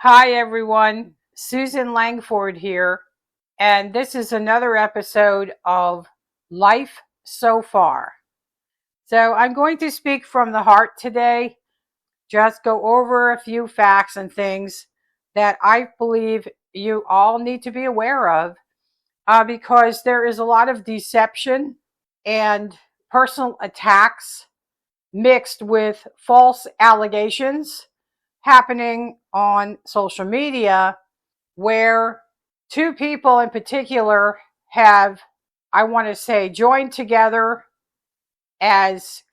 Hi, everyone. Susan Langford here, and this is another episode of Life So Far. So, I'm going to speak from the heart today, just go over a few facts and things that I believe you all need to be aware of because there is a lot of deception and personal attacks mixed with false allegations happening on social media where two people in particular have, I want to say, joined together as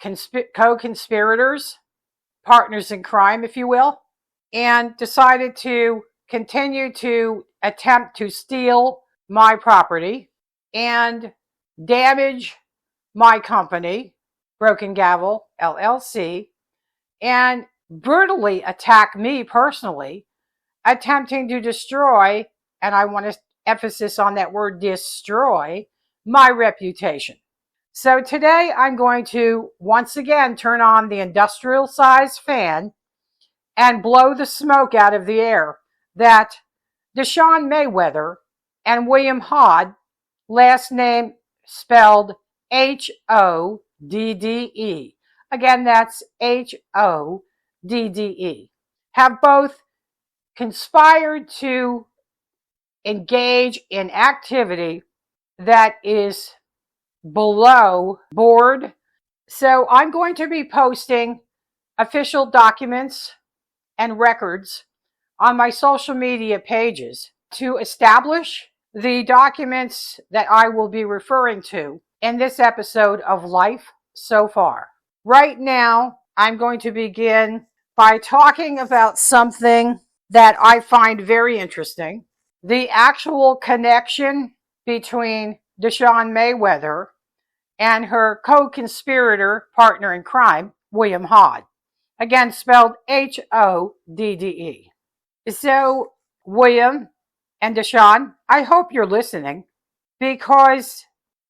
co conspirators, partners in crime, if you will, and decided to continue to attempt to steal my property and damage my company, Broken Gavel LLC, and brutally attack me personally, attempting to destroy, and I want to emphasis on that word destroy, my reputation. So today I'm going to once again turn on the industrial sized fan and blow the smoke out of the air that Deshaun Mayweather and William Hodde, last name spelled Hodde. Again, that's Hodde, have both conspired to engage in activity that is below board. So I'm going to be posting official documents and records on my social media pages to establish the documents that I will be referring to in this episode of Life So Far. Right now, I'm going to begin by talking about something that I find very interesting: the actual connection between Deshaun Mayweather and her co-conspirator partner in crime, William Hodde. Again, spelled Hodde. So, William and Deshaun, I hope you're listening, because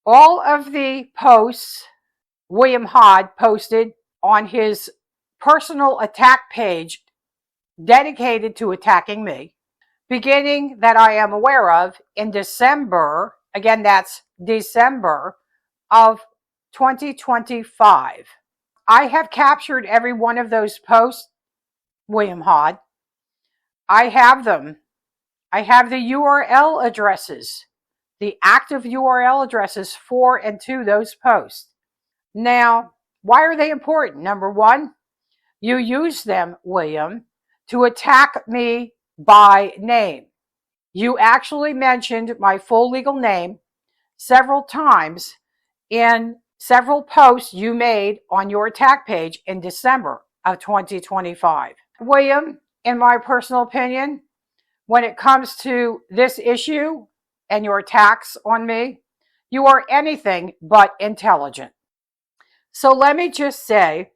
all of the posts William Hodde posted on his personal attack page dedicated to attacking me, beginning that I am aware of in December, again, that's December of 2025. I have captured every one of those posts, William Hodde. I have them. I have the URL addresses, the active URL addresses for and to those posts. Now, why are they important? Number one, you use them, William, to attack me by name. You actually mentioned my full legal name several times in several posts you made on your attack page in December of 2025. William, in my personal opinion, when it comes to this issue and your attacks on me, you are anything but intelligent. So let me just say,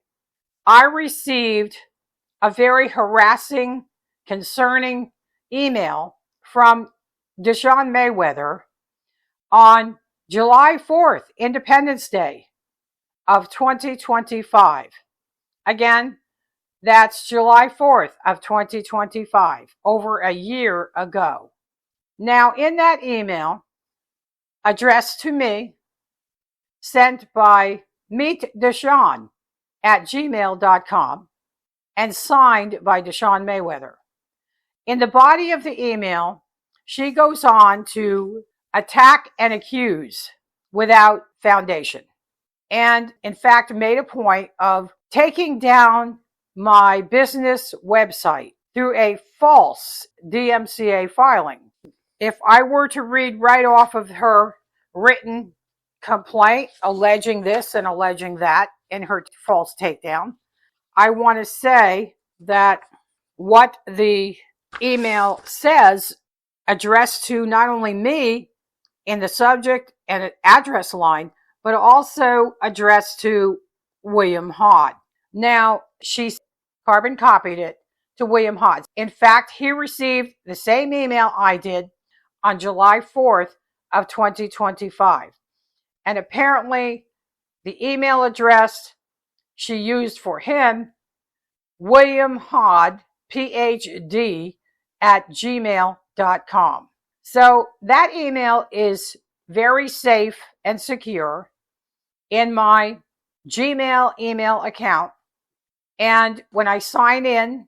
I received a very harassing, concerning email from Deshaun Mayweather on July 4th, Independence Day of 2025. Again, that's July 4th of 2025, over a year ago. Now, in that email, addressed to me, sent by meetdeshaun@gmail.com, and signed by Deshaun Mayweather. In the body of the email, she goes on to attack and accuse without foundation, and in fact made a point of taking down my business website through a false DMCA filing. If I were to read right off of her written complaint alleging this and alleging that in her false takedown, I want to say that what the email says, addressed to not only me in the subject and address line, but also addressed to William Hodde. Now, she carbon copied it to William Hodde. In fact, he received the same email I did on July 4th of 2025. And apparently, the email address she used for him, William Hodde, PhD, gmail.com. So that email is very safe and secure in my Gmail email account. And when I sign in,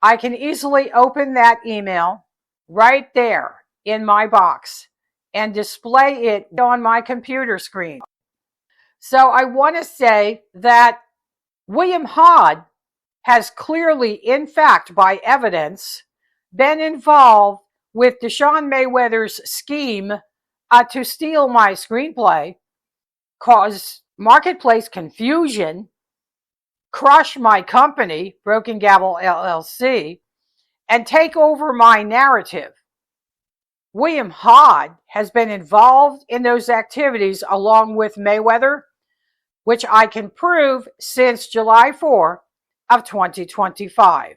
I can easily open that email right there in my box and display it on my computer screen. So I want to say that William Haude has clearly, in fact, by evidence, been involved with Deshaun Mayweather's scheme to steal my screenplay, cause marketplace confusion, crush my company, Broken Gavel LLC, and take over my narrative. William Haude has been involved in those activities along with Mayweather, which I can prove since July 4 of 2025,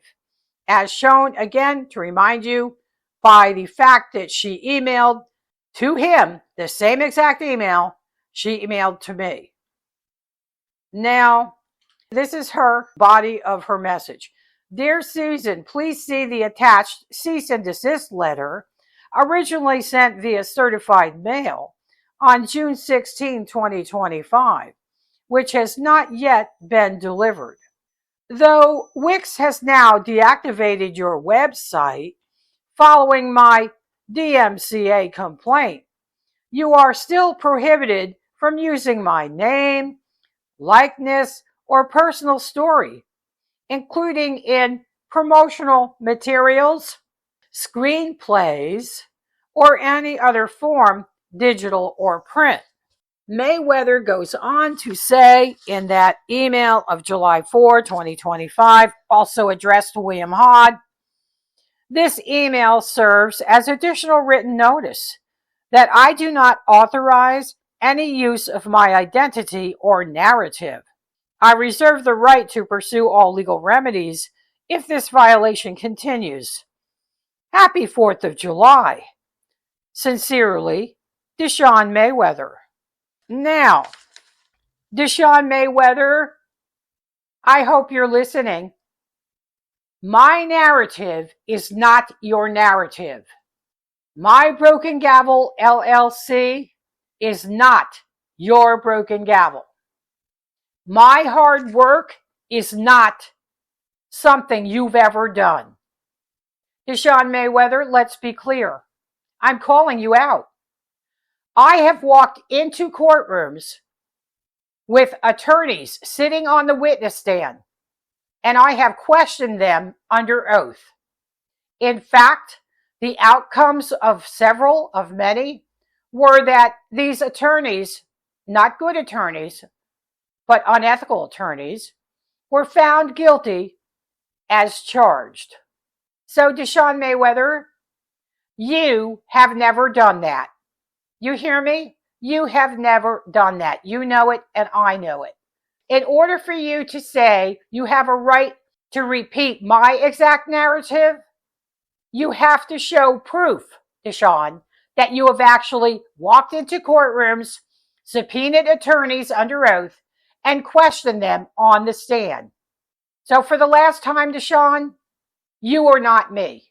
as shown again, to remind you, by the fact that she emailed to him the same exact email she emailed to me. Now, this is her body of her message. Dear Susan, please see the attached cease and desist letter, originally sent via certified mail on June 16, 2025, which has not yet been delivered. Though Wix has now deactivated your website following my DMCA complaint, you are still prohibited from using my name, likeness, or personal story, including in promotional materials, screenplays, or any other form, digital or print. Mayweather goes on to say in that email of July 4, 2025, also addressed to William Haude, this email serves as additional written notice that I do not authorize any use of my identity or narrative. I reserve the right to pursue all legal remedies if this violation continues. Happy 4th of July. Sincerely, Deshaun Mayweather. Now, Deshaun Mayweather, I hope you're listening. My narrative is not your narrative. My Broken Gavel LLC is not your Broken Gavel. My hard work is not something you've ever done. Deshaun Mayweather, let's be clear. I'm calling you out. I have walked into courtrooms with attorneys sitting on the witness stand, and I have questioned them under oath. In fact, the outcomes of many, were that these attorneys, not good attorneys, but unethical attorneys, were found guilty as charged. So, Deshaun Mayweather, you have never done that. You hear me? You have never done that. You know it, and I know it. In order for you to say you have a right to repeat my exact narrative, you have to show proof, Deshaun, that you have actually walked into courtrooms, subpoenaed attorneys under oath, and questioned them on the stand. So for the last time, Deshaun, you are not me.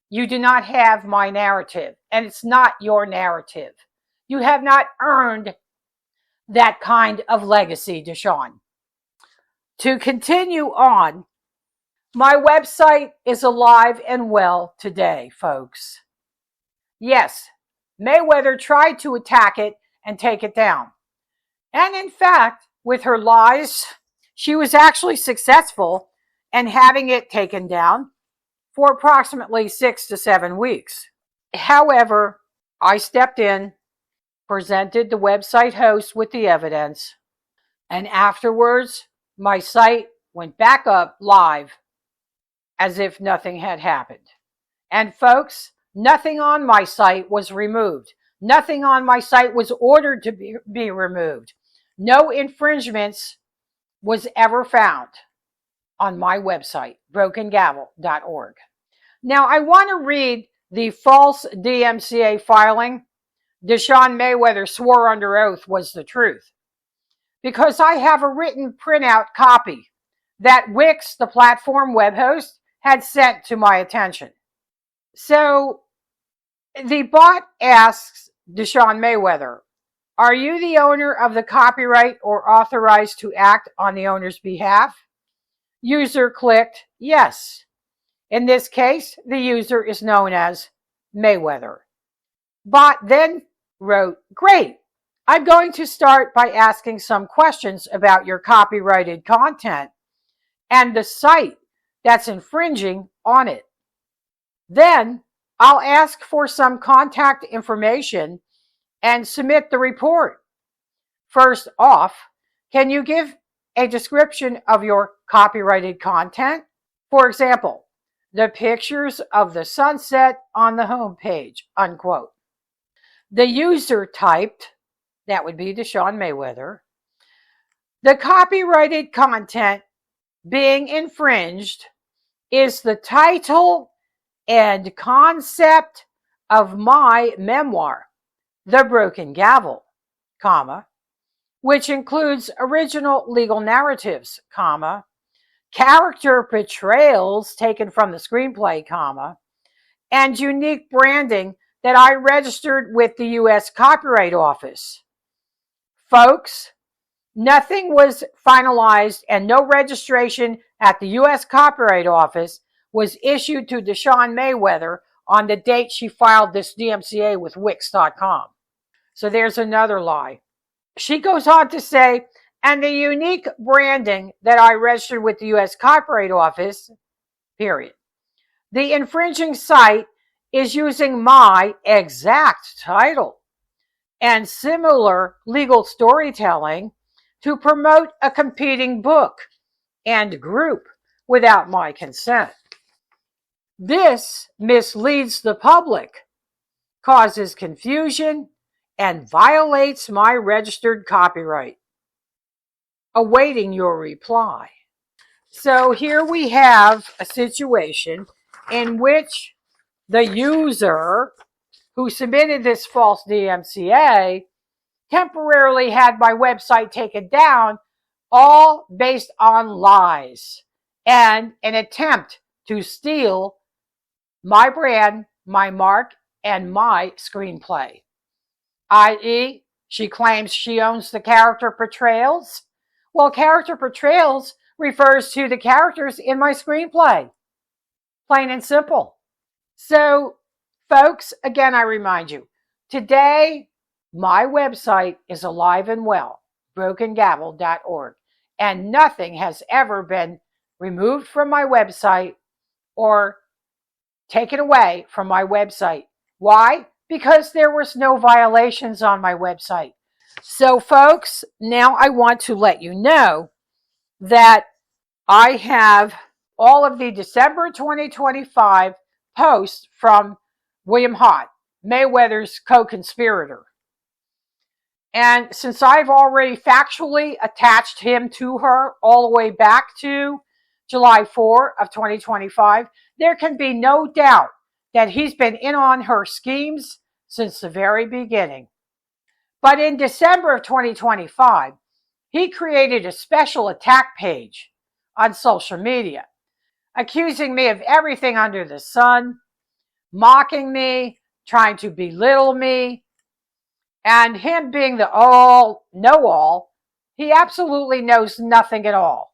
You do not have my narrative, and it's not your narrative. You have not earned that kind of legacy, Deshaun. To continue on, my website is alive and well today, folks. Yes, Mayweather tried to attack it and take it down. And in fact, with her lies, she was actually successful in having it taken down for approximately 6 to 7 weeks. However, I stepped in, presented the website host with the evidence, and afterwards, my site went back up live as if nothing had happened. And folks, nothing on my site was removed. Nothing on my site was ordered to be removed. No infringements was ever found on my website, brokengavel.org. Now, I want to read the false DMCA filing Deshaun Mayweather swore under oath was the truth, because I have a written printout copy that Wix, the platform web host, had sent to my attention. So the bot asks Deshaun Mayweather, are you the owner of the copyright or authorized to act on the owner's behalf? User clicked yes. In this case, the user is known as Mayweather. Bot then wrote, great. I'm going to start by asking some questions about your copyrighted content and the site that's infringing on it. Then I'll ask for some contact information and submit the report. First off, can you give a description of your copyrighted content? For example, the pictures of the sunset on the home page, unquote. The user typed, that would be Deshaun Mayweather, the copyrighted content being infringed is the title and concept of my memoir, The Broken Gavel, comma, which includes original legal narratives, comma, character portrayals taken from the screenplay, comma, and unique branding that I registered with the U.S. Copyright Office. Folks, nothing was finalized and no registration at the U.S. Copyright Office was issued to Deshaun Mayweather on the date she filed this DMCA with Wix.com. So there's another lie. She goes on to say, and the unique branding that I registered with the U.S. Copyright Office, period. The infringing site is using my exact title and similar legal storytelling to promote a competing book and group without my consent. This misleads the public, causes confusion, and violates my registered copyright. Awaiting your reply. So here we have a situation in which the user who submitted this false DMCA temporarily had my website taken down, all based on lies and an attempt to steal my brand, my mark, and my screenplay. I.e., she claims she owns the character portrayals. Well, character portrayals refers to the characters in my screenplay. Plain and simple. So, folks, again, I remind you, today, my website is alive and well, brokengavel.org, and nothing has ever been removed from my website or taken away from my website. Why? Because there was no violations on my website. So, folks, now I want to let you know that I have all of the December 2025 posts from William Haught, Mayweather's co-conspirator. And since I've already factually attached him to her all the way back to July 4 of 2025, there can be no doubt that he's been in on her schemes since the very beginning. But in December of 2025, he created a special attack page on social media, accusing me of everything under the sun, mocking me, trying to belittle me, and him being the know-all, he absolutely knows nothing at all.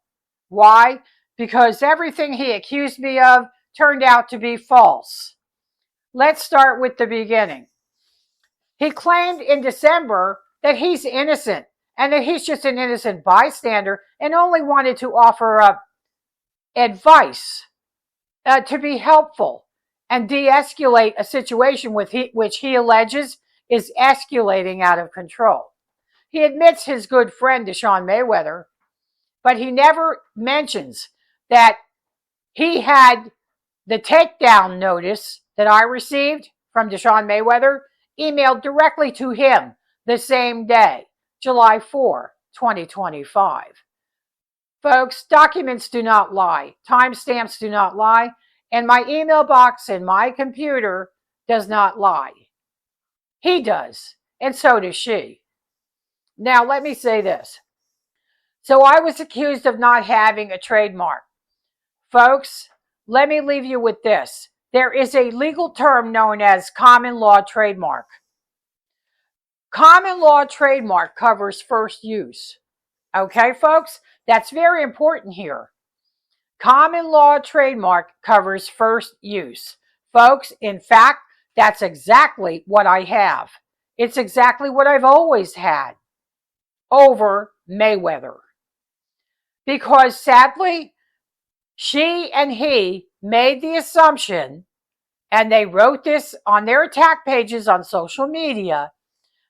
Why? Because everything he accused me of turned out to be false. Let's start with the beginning. He claimed in December that he's innocent and that he's just an innocent bystander and only wanted to offer up advice to be helpful and de-escalate a situation which he alleges is escalating out of control. He admits his good friend Deshaun Mayweather, but he never mentions that he had the takedown notice that I received from Deshaun Mayweather emailed directly to him the same day, July 4, 2025. Folks, documents do not lie. Timestamps do not lie. And my email box in my computer does not lie. He does. And so does she. Now, let me say this. So I was accused of not having a trademark. Folks, let me leave you with this. there is a legal term known as common law trademark. Common law trademark covers first use. Okay, folks? That's very important here. Common law trademark covers first use. Folks, in fact, that's exactly what I have. It's exactly what I've always had over Mayweather. Because sadly, she and he made the assumption, and they wrote this on their attack pages on social media,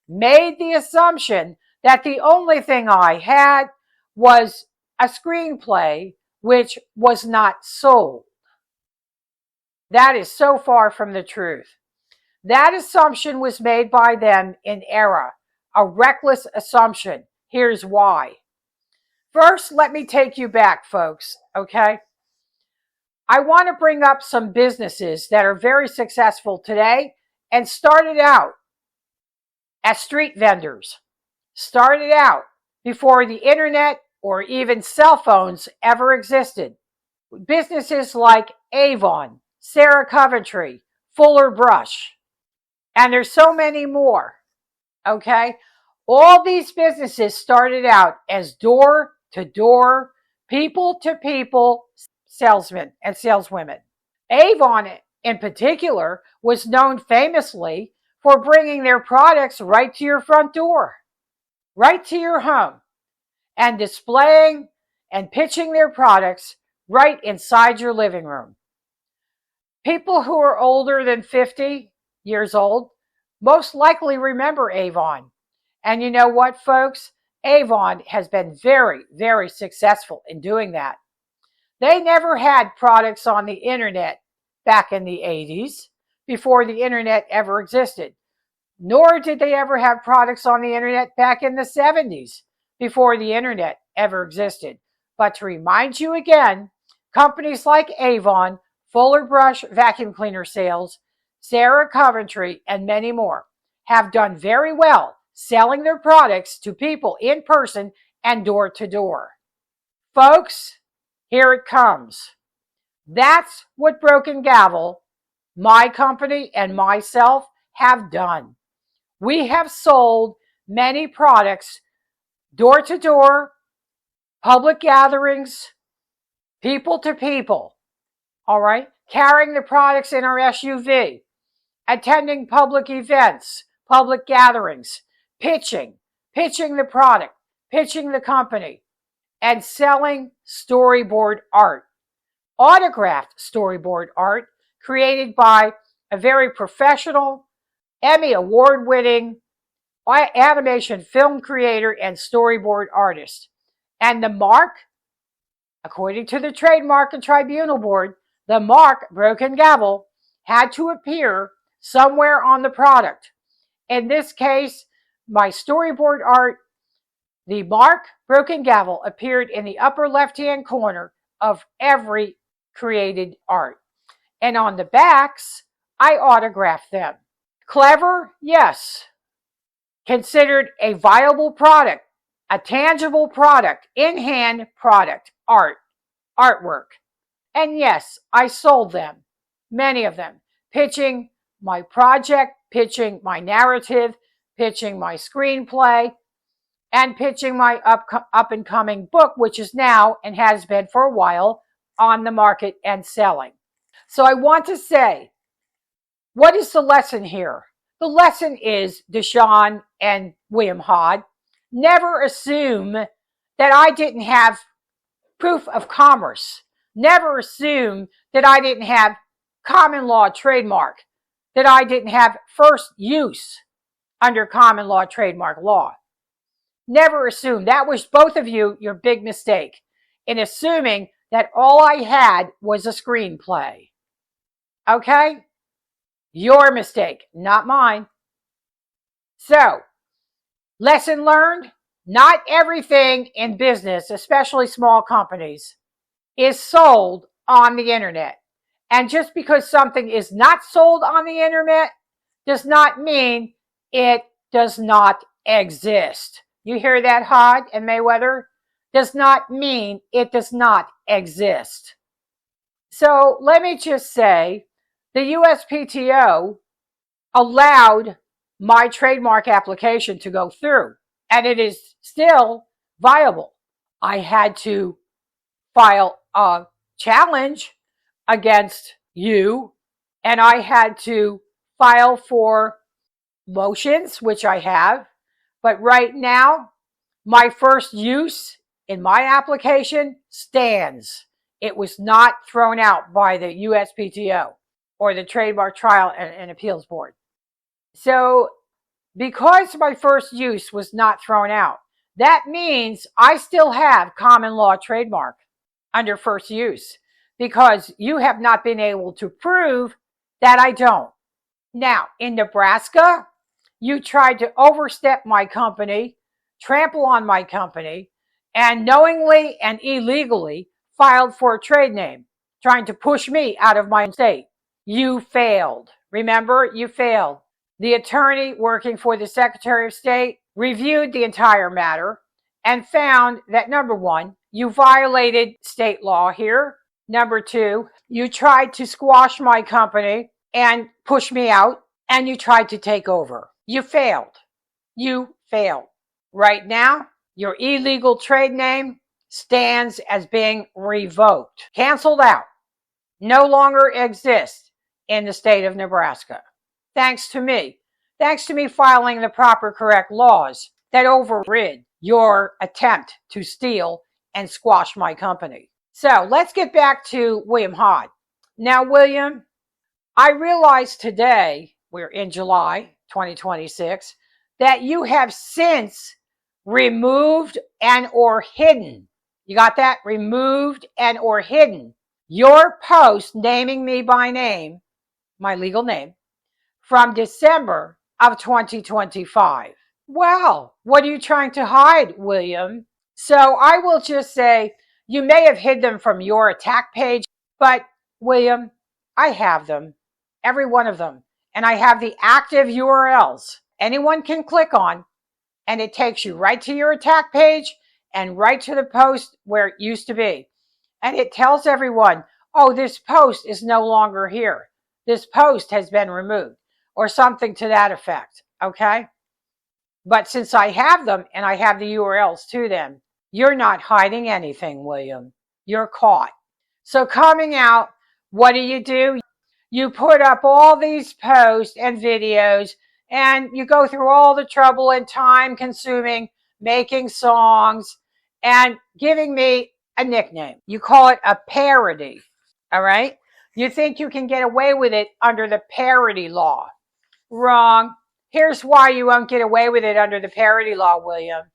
made the assumption that the only thing I had was a screenplay which was not sold. That is so far from the truth. That assumption was made by them in error, a reckless assumption. Here's why. First, let me take you back, folks, okay? I want to bring up some businesses that are very successful today and started out as street vendors, started out before the internet or even cell phones ever existed. Businesses like Avon, Sarah Coventry, Fuller Brush, and there's so many more, okay? All these businesses started out as door-to-door, people-to-people salesmen and saleswomen. Avon, in particular, was known famously for bringing their products right to your front door, right to your home, and displaying and pitching their products right inside your living room. People who are older than 50 years old most likely remember Avon. And you know what, folks? Avon has been very, very successful in doing that. They never had products on the internet back in the 80s, before the internet ever existed. Nor did they ever have products on the internet back in the 70s, before the internet ever existed. But to remind you again, companies like Avon, Fuller Brush vacuum cleaner sales, Sarah Coventry, and many more have done very well selling their products to people in person and door to door. Folks, here it comes. That's what Broken Gavel, my company, and myself have done. We have sold many products door to door, public gatherings, people to people, all right? Carrying the products in our SUV, attending public events, public gatherings, pitching the product, pitching the company, and selling storyboard art, autographed storyboard art created by a very professional, Emmy award-winning animation film creator and storyboard artist. And the mark, according to the Trademark and Tribunal Board, the mark Broken Gavel had to appear somewhere on the product. In this case, my storyboard art, the mark Broken Gavel, appeared in the upper left-hand corner of every created art. And on the backs, I autographed them. Clever? Yes. Considered a viable product, a tangible product, in-hand product, artwork. And yes, I sold them, many of them, pitching my project, pitching my narrative, pitching my screenplay, and pitching my up-and-coming book, which is now and has been for a while on the market and selling. So I want to say, what is the lesson here? The lesson is, Deshaun and William Hod, never assume that I didn't have proof of commerce. Never assume that I didn't have common law trademark, that I didn't have first use under common law trademark law. Never assume. That was, both of you, your big mistake in assuming that all I had was a screenplay. Okay? Your mistake, not mine. So, lesson learned, not everything in business, especially small companies, is sold on the internet. And just because something is not sold on the internet does not mean it does not exist. You hear that, Hod and Mayweather? Does not mean it does not exist. So let me just say, the USPTO allowed my trademark application to go through, and it is still viable. I had to file a challenge against you, and I had to file for motions, which I have. But right now, my first use in my application stands. It was not thrown out by the USPTO or the Trademark Trial and Appeals Board. So because my first use was not thrown out, that means I still have common law trademark under first use, because you have not been able to prove that I don't. Now, in Nebraska, you tried to overstep my company, trample on my company, and knowingly and illegally filed for a trade name, trying to push me out of my state. You failed. Remember, you failed. The attorney working for the Secretary of State reviewed the entire matter and found that, number one, you violated state law here. Number two, you tried to squash my company and push me out, and you tried to take over. You failed. You failed. Right now, your illegal trade name stands as being revoked, canceled out, no longer exists in the state of Nebraska. Thanks to me filing the proper correct laws that overrid your attempt to steal and squash my company. So let's get back to William Haught. Now, William, I realize today, we're in July 2026, that you have since removed and or hidden, you got that? Removed and or hidden your post naming me by name, my legal name, from December of 2025. Well, what are you trying to hide, William? So I will just say, you may have hid them from your attack page, but William, I have them, every one of them, and I have the active URLs anyone can click on, and it takes you right to your attack page and right to the post where it used to be. And it tells everyone, oh, this post is no longer here. This post has been removed, or something to that effect, okay? But since I have them and I have the URLs to them, you're not hiding anything, William. You're caught. So coming out, what do? You put up all these posts and videos, and you go through all the trouble and time consuming making songs and giving me a nickname. You call it a parody, all right? You think you can get away with it under the parody law. Wrong. Here's why you won't get away with it under the parody law, William.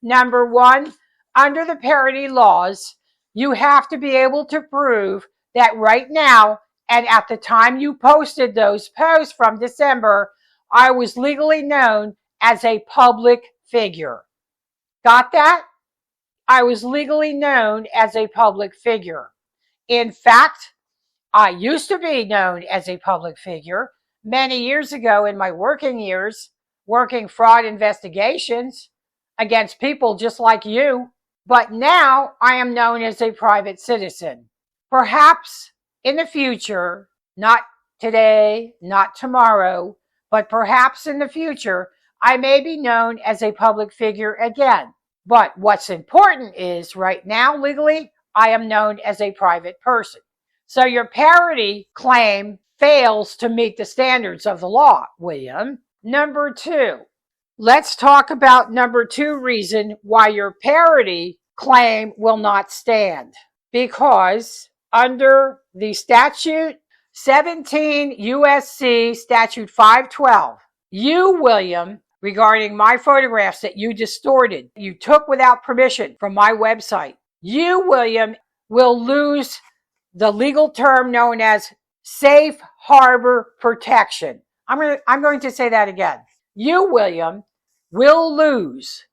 Number one, under the parody laws, you have to be able to prove that right now, and at the time you posted those posts from December, I was legally known as a public figure. Got that? I was legally known as a public figure. In fact, I used to be known as a public figure many years ago in my working years, working fraud investigations against people just like you. But now I am known as a private citizen. Perhaps in the future, not today, not tomorrow, but perhaps in the future, I may be known as a public figure again. But what's important is right now, legally, I am known as a private person. So your parody claim fails to meet the standards of the law, William. Number two, let's talk about number two reason why your parody claim will not stand. Because under the statute 17 USC statute 512, you, William, regarding my photographs that you distorted, you took without permission from my website, you, William, will lose the legal term known as safe harbor protection. I'm going to say that again. You, William, will lose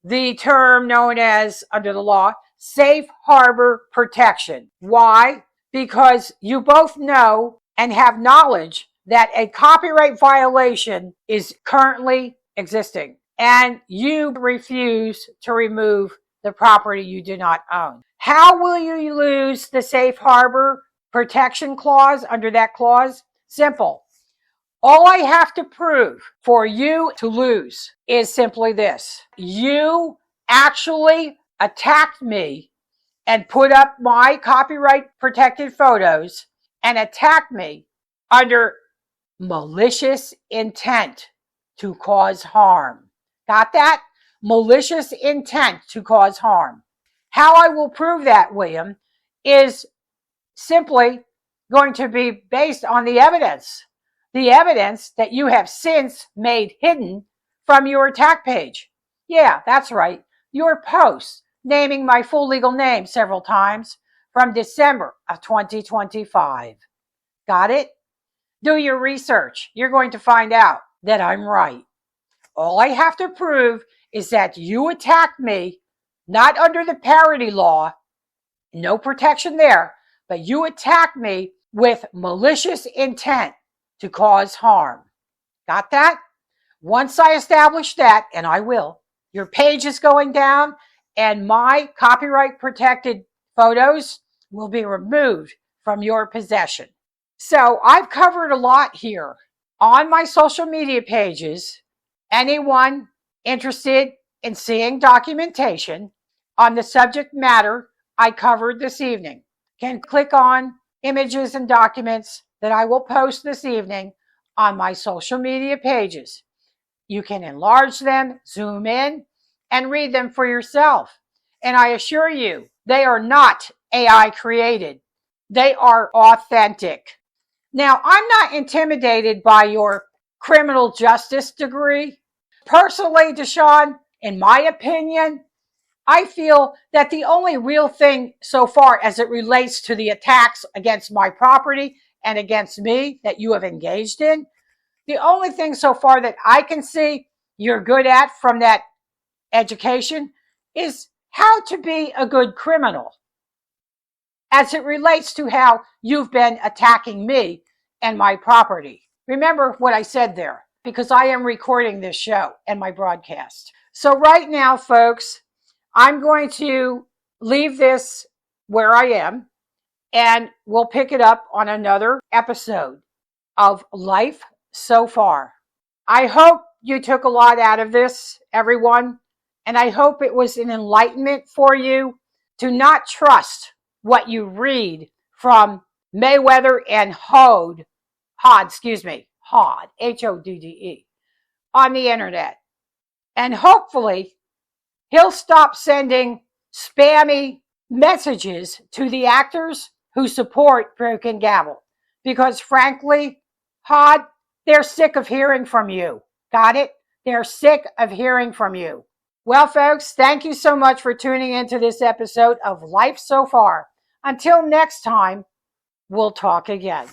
the term known as, under the law, safe harbor protection. Why? Because you both know and have knowledge that a copyright violation is currently existing, and you refuse to remove the property you do not own. How will you lose the safe harbor protection clause under that clause? Simple. All I have to prove for you to lose is simply this. You actually attacked me and put up my copyright protected photos and attacked me under malicious intent to cause harm. Got that? Malicious intent to cause harm. How I will prove that, William, is simply going to be based on the evidence that you have since made hidden from your attack page. Yeah, that's right. Your posts naming my full legal name several times from December of 2025. Got it? Do your research. You're going to find out that I'm right. All I have to prove is that you attacked me, not under the parody law, no protection there, but you attacked me with malicious intent to cause harm. Got that? Once I establish that, and I will, your page is going down and my copyright protected photos will be removed from your possession. So I've covered a lot here on my social media pages. Anyone interested in seeing documentation on the subject matter I covered this evening can click on images and documents that I will post this evening on my social media pages. You can enlarge them, zoom in, and read them for yourself. And I assure you, they are not AI created. They are authentic. Now, I'm not intimidated by your criminal justice degree. Personally, Deshawn, in my opinion, I feel that the only real thing so far as it relates to the attacks against my property and against me that you have engaged in, the only thing so far that I can see you're good at from that education is how to be a good criminal as it relates to how you've been attacking me and my property. Remember what I said there, because I am recording this show and my broadcast. So right now, folks, I'm going to leave this where I am, and we'll pick it up on another episode of Life So Far. I hope you took a lot out of this, everyone, and I hope it was an enlightenment for you to not trust what you read from Mayweather and Hodd, Hodde, on the internet. And hopefully, he'll stop sending spammy messages to the actors who support Broken Gavel. Because frankly, Hodd, they're sick of hearing from you. Got it? They're sick of hearing from you. Well, folks, thank you so much for tuning into this episode of Life So Far. Until next time, we'll talk again.